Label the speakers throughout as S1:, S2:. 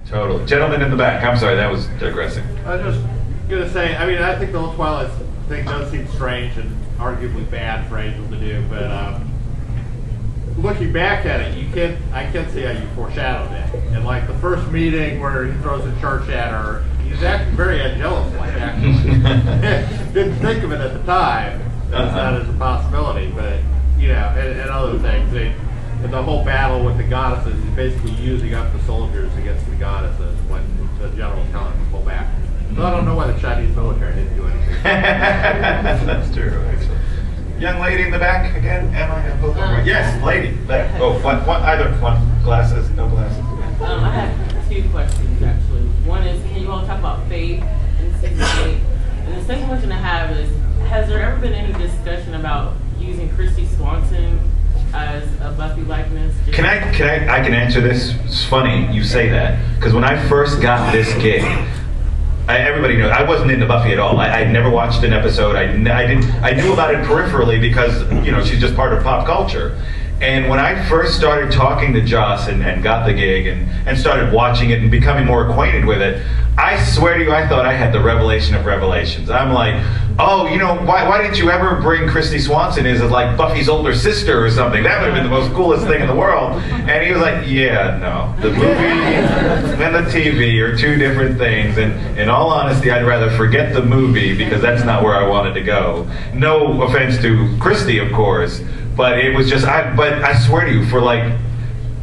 S1: Totally. Gentleman in the back. I'm sorry, that was digressing.
S2: I was just going to say, I mean, I think the whole Twilight thing does seem strange and arguably bad for Angel to do, but looking back at it, I can see how you foreshadowed it. And like the first meeting where he throws a church at her, he's acting very angelic-like, actually. Didn't think of it at the time. That's not as a possibility, but, you know, and other things. And the whole battle with the goddesses is basically using up the soldiers against the goddesses when the general's telling them to pull back. So I don't know why the Chinese military didn't do anything.
S1: That's true, actually. Young lady in the back again. Emma. Yes, lady. Back. Oh, one, either one. Glasses, no glasses.
S3: I have two questions actually. One is, can you all talk about faith in season 8? And the second question I have is, has there ever been any discussion about using Christy Swanson as a Buffy likeness?
S1: I can answer this. It's funny you say that, because when I first got this gig, everybody knows I wasn't into Buffy at all. I'd never watched an episode. I knew about it peripherally because, you know, she's just part of pop culture. And when I first started talking to Joss and got the gig and started watching it and becoming more acquainted with it, I swear to you, I thought I had the revelation of revelations. I'm like, oh, you know, why didn't you ever bring Christy Swanson as like Buffy's older sister or something? That would have been the most coolest thing in the world. And he was like, yeah, no. The movie and the TV are two different things. And in all honesty, I'd rather forget the movie because that's not where I wanted to go. No offense to Christy, of course. But it was just, but I swear to you, for like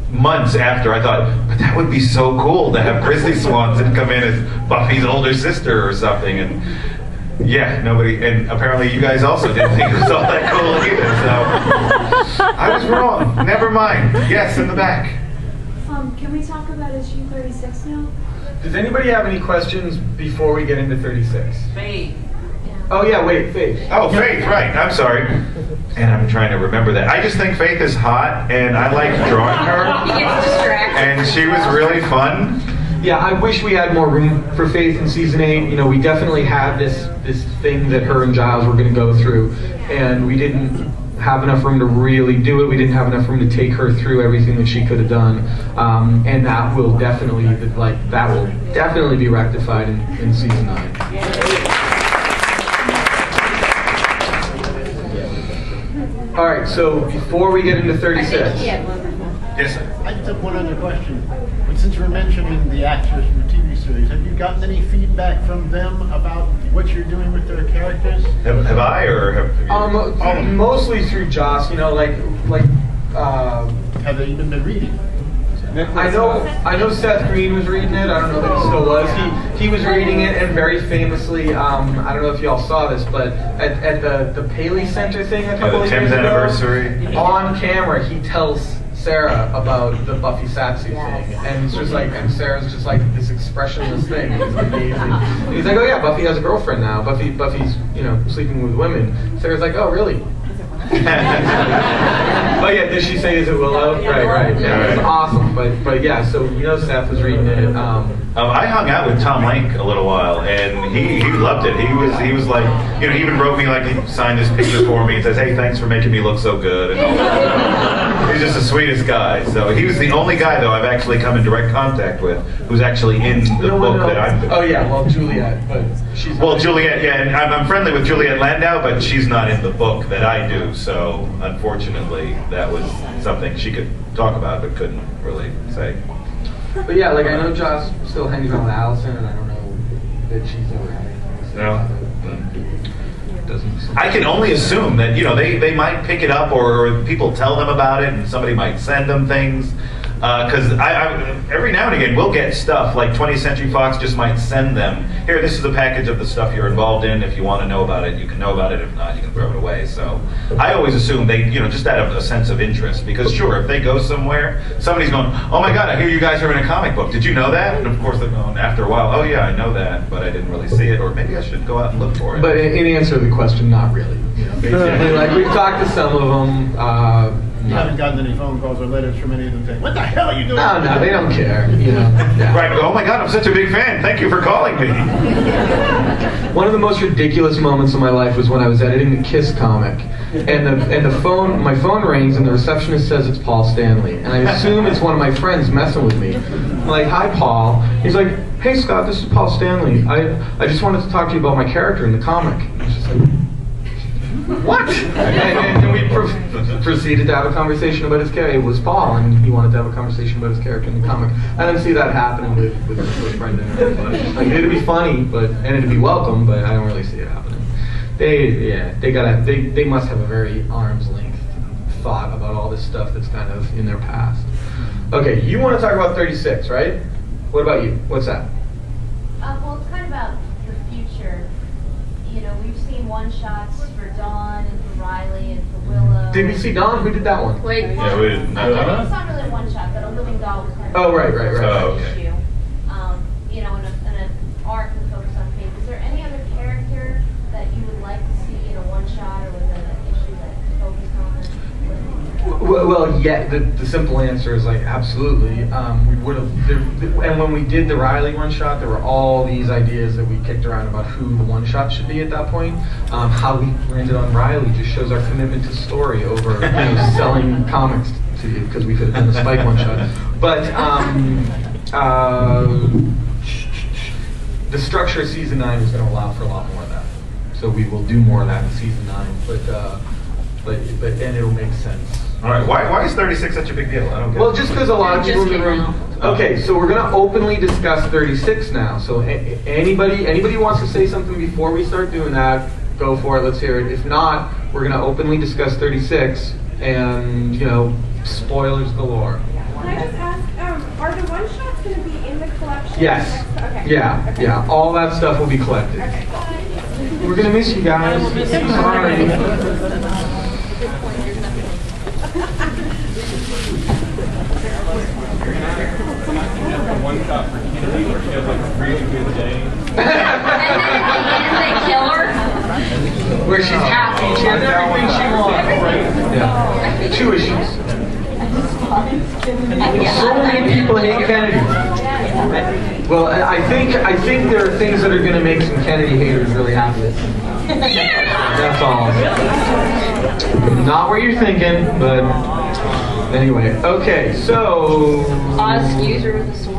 S1: months after, I thought, but that would be so cool to have Christy Swanson come in as Buffy's older sister or something. And yeah, nobody, and apparently you guys also didn't think it was all that cool either. So I was wrong. Never mind. Yes, in the back.
S4: Can we talk about issue 36 now?
S5: Does anybody have any questions before we get into 36?
S3: Faith.
S5: Oh yeah, wait, Faith.
S1: Oh, Faith, right. I'm sorry. And I'm trying to remember that. I just think Faith is hot, and I like drawing her.
S4: He gets distracted.
S1: And she was really fun.
S5: Yeah, I wish we had more room for Faith in season 8. You know, we definitely had this thing that her and Giles were going to go through, and we didn't have enough room to really do it. We didn't have enough room to take her through everything that she could have done, and that will definitely be rectified in season 9. All right, so before we get into 36.
S1: Yes, sir.
S6: I just have one other question. Since you were mentioning the actors from the TV series, have you gotten any feedback from them about what you're doing with their characters?
S1: Have I, or have you?
S5: Mostly through Joss, you know, like.
S6: Have they even been reading?
S5: I know Seth Green was reading it. I don't know that he still was. He was reading it, and very famously, I don't know if y'all saw this, but at the Paley Center thing a couple of years ago,
S1: 10th anniversary,
S5: on camera, he tells Sarah about the Buffy Satsy thing, and it's just like, and Sarah's just like this expressionless thing. It's amazing. And he's like, oh yeah, Buffy has a girlfriend now. Buffy's sleeping with women. Sarah's like, oh really? Oh yeah, did she say is it Willow? Right. Yeah, it was awesome. But yeah, so Seth was reading it.
S1: I hung out with Tom Link a little while, and he loved it. He was like, he even wrote me, like, he signed this picture for me and says, hey, thanks for making me look so good and all that. He's just the sweetest guy. So he was the only guy, though, I've actually come in direct contact with who's actually in the book that I'm doing.
S5: Oh yeah, well Juliet, but she's
S1: Juliet, yeah, and I'm friendly with Juliet Landau, but she's not in the book that I do. So unfortunately, that was something she could talk about but couldn't really say.
S5: But yeah, like I know Joss still hangs out with Allison, and I don't know that she's ever had anything to say about it.
S1: I can only assume that they might pick it up, or people tell them about it, and somebody might send them things. Because every now and again we'll get stuff like 20th Century Fox just might send them, here, this is a package of the stuff you're involved in. If you want to know about it, you can know about it. If not, you can throw it away. So I always assume they, just out of a sense of interest, because sure, if they go somewhere, somebody's going, oh my God, I hear you guys are in a comic book. Did you know that? And of course they're going, after a while, oh yeah, I know that, but I didn't really see it, or maybe I should go out and look for it.
S5: But in answer to the question, not really. Basically, like we've talked to some of them.
S6: You haven't gotten any phone calls or letters from any of them saying, "What the hell are you doing?"
S5: No, they don't care. You know. Yeah.
S1: Right. Oh my God, I'm such a big fan. Thank you for calling me.
S5: One of the most ridiculous moments of my life was when I was editing the Kiss comic, and my phone rings, and the receptionist says it's Paul Stanley, and I assume it's one of my friends messing with me. I'm like, "Hi, Paul." He's like, "Hey, Scott, this is Paul Stanley. I just wanted to talk to you about my character in the comic." I was just like, "What?" And we proceeded to have a conversation about his character. It was Paul, and he wanted to have a conversation about his character in the comic. I didn't see that happening with Brendan. Like, it'd be funny, and it'd be welcome, but I don't really see it happening. They must have a very arm's length thought about all this stuff that's kind of in their past. Okay, you want to talk about 36, right? What about you? What's that?
S7: Well, it's kind of about the future. You know, we've seen one-shots for Dawn and for Riley and for Willow.
S5: Did we see Dawn? Who did that one?
S7: Wait,
S1: Yeah, we didn't.
S7: it's not really a one-shot, but a living doll was kind of
S5: Oh, right.
S1: Oh, okay.
S7: issue. You know, and an arc and focus on Faith. Is there any other character that you would like to see in a one-shot or with an issue that focused on?
S5: Well, yeah. The simple answer is like absolutely. We would have, and when we did the Riley one shot, there were all these ideas that we kicked around about who the one shot should be at that point. How we landed on Riley just shows our commitment to story over selling comics to you, because we could have done the Spike one shot. But the structure of season 9 is going to allow for a lot more of that, so we will do more of that in season 9. But it'll make sense.
S1: All right. Why is 36 such a big deal? I don't get
S5: Well,
S1: it.
S5: just because a lot of people in the room. Okay, so we're going to openly discuss 36 now. So anybody who wants to say something before we start doing that, go for it. Let's hear it. If not, we're going to openly discuss 36, and spoilers galore.
S8: Can I just ask, are the one shots going to be in the collection?
S5: Yes.
S8: Okay.
S5: Yeah. All that stuff will be collected.
S8: Okay.
S5: We're going to miss you guys. Sorry.
S9: One shot for Kennedy where she has like a really good day.
S7: And then they kill her?
S5: Where she's happy. She has everything she wants. Yeah. 2 issues. So many people hate Kennedy. Well, I think there are things that are going to make some Kennedy haters really happy. That's all. Not what you're thinking, but anyway. Okay, so
S7: Excuse her with a sword?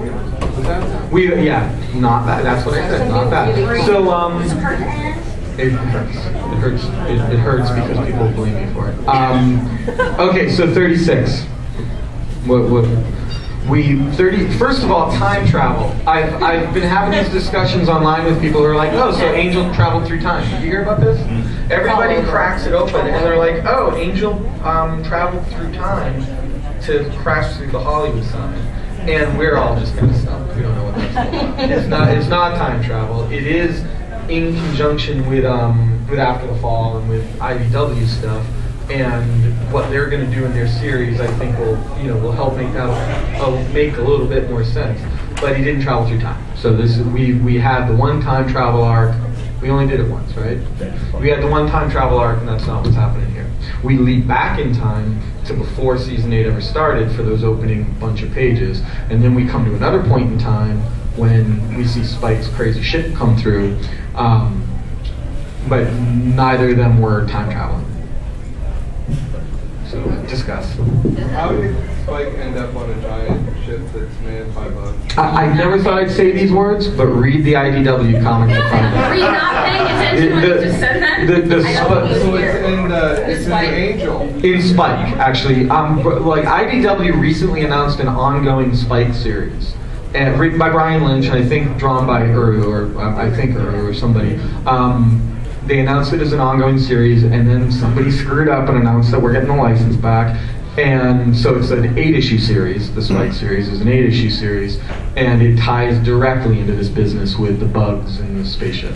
S5: not that. That's what I said. Not that. So it hurts. It hurts because people blame me for it. Okay, so 36. First of all, time travel. I've been having these discussions online with people who are like, "Oh, so Angel traveled through time." Did you hear about this? Everybody cracks it open and they're like, "Oh, Angel traveled through time to crash through the Hollywood sign," and we're all just kind of stumped. We don't know what that's about. It's not time travel. It is in conjunction with After the Fall and with IDW stuff. And what they're going to do in their series, I think, will help make that make a little bit more sense. But he didn't travel through time. So we had the one time travel arc. We only did it once, right? We had the one time travel arc, and that's not what's happening here. We leap back in time to before season 8 ever started for those opening bunch of pages, and then we come to another point in time when we see Spike's crazy shit come through. But neither of them were time traveling. So discuss.
S10: How did Spike end up on a giant ship that's manned by bugs?
S5: I never thought I'd say these words, but read the IDW comic to find out.
S7: Were you not paying attention when you just said that?
S10: So it's in the Angel.
S5: In Spike, actually. Like IDW recently announced an ongoing Spike series. And written by Brian Lynch, I think drawn by Uru, or somebody. They announced it as an ongoing series, and then somebody screwed up and announced that we're getting the license back. And so it's an 8-issue series. The Spike series is an 8-issue series, and it ties directly into this business with the bugs and the spaceship.